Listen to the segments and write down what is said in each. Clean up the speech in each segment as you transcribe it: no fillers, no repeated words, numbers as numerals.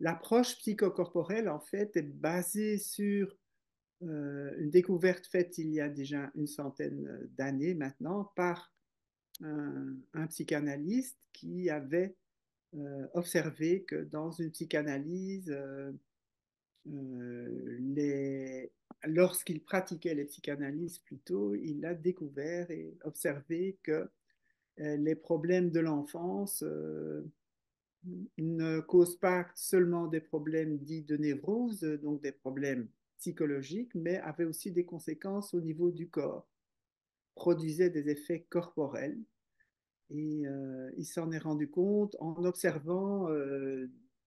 l'approche psychocorporelle, en fait, est basée sur une découverte faite il y a déjà une centaine d'années maintenant par un psychanalyste qui avait observé que dans une psychanalyse, les... lorsqu'il pratiquait les psychanalyses plutôt, il a découvert et observé que les problèmes de l'enfance ne causent pas seulement des problèmes dits de névrose, donc des problèmes psychologiques, mais avaient aussi des conséquences au niveau du corps, produisaient des effets corporels. Et il s'en est rendu compte en observant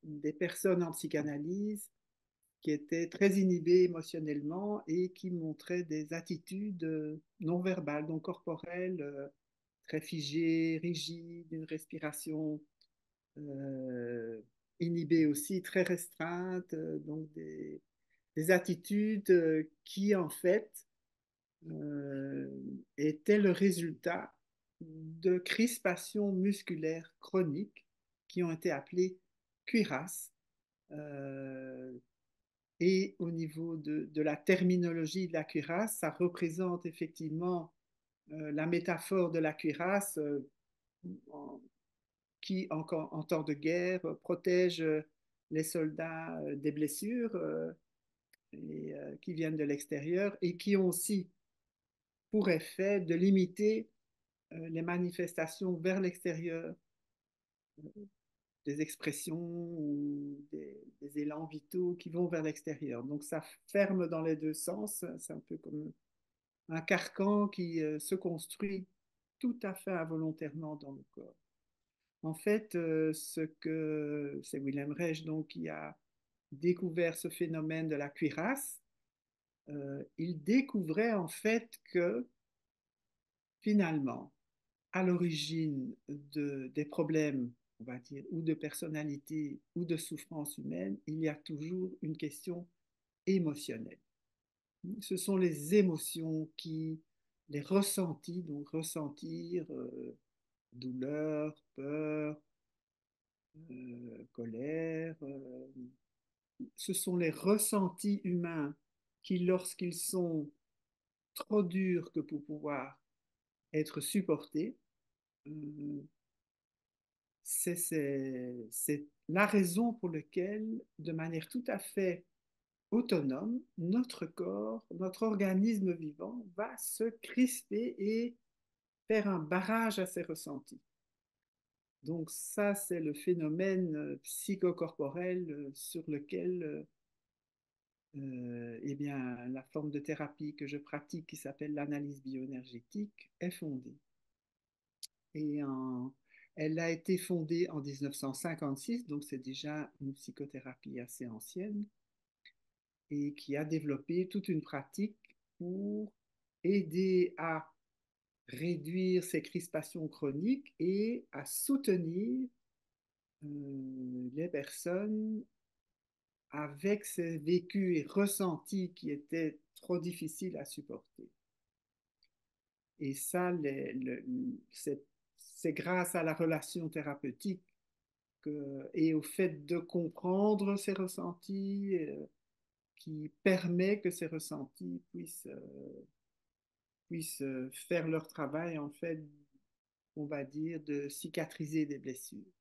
des personnes en psychanalyse qui étaient très inhibées émotionnellement et qui montraient des attitudes non verbales, donc corporelles, très figées, rigides, une respiration euh, inhibée aussi, très restreinte, donc des attitudes qui en fait euh, était le résultat de crispations musculaires chroniques qui ont été appelées cuirasses. Euh, et au niveau de la terminologie de la cuirasse, ça représente effectivement la métaphore de la cuirasse en, qui, en temps de guerre, protège les soldats des blessures qui viennent de l'extérieur et qui ont aussi pour effet de limiter les manifestations vers l'extérieur, des expressions ou des élans vitaux qui vont vers l'extérieur. Donc ça ferme dans les deux sens, c'est un peu comme un carcan qui se construit tout à fait involontairement dans le corps. En fait, c'est Wilhelm Reich donc, qui a découvert ce phénomène de la cuirasse. Il découvrait en fait que finalement, à l'origine des problèmes, on va dire, ou de personnalité ou de souffrance humaine, il y a toujours une question émotionnelle. Ce sont les émotions qui, les ressentis, donc ressentir douleur, peur, colère, ce sont les ressentis humains qui, lorsqu'ils sont trop durs que pour pouvoir être supportés, euh, c'est la raison pour laquelle, de manière tout à fait autonome, notre corps, notre organisme vivant va se crisper et faire un barrage à ses ressentis. Donc ça, c'est le phénomène psychocorporel sur lequel eh bien, la forme de thérapie que je pratique, qui s'appelle l'analyse bioénergétique, est fondée. Et elle a été fondée en 1956, donc c'est déjà une psychothérapie assez ancienne, et qui a développé toute une pratique pour aider à réduire ces crispations chroniques et à soutenir les personnes avec ces vécus et ressentis qui étaient trop difficiles à supporter. Et ça, c'est grâce à la relation thérapeutique et au fait de comprendre ces ressentis qui permet que ces ressentis puissent faire leur travail, en fait, on va dire, de cicatriser des blessures.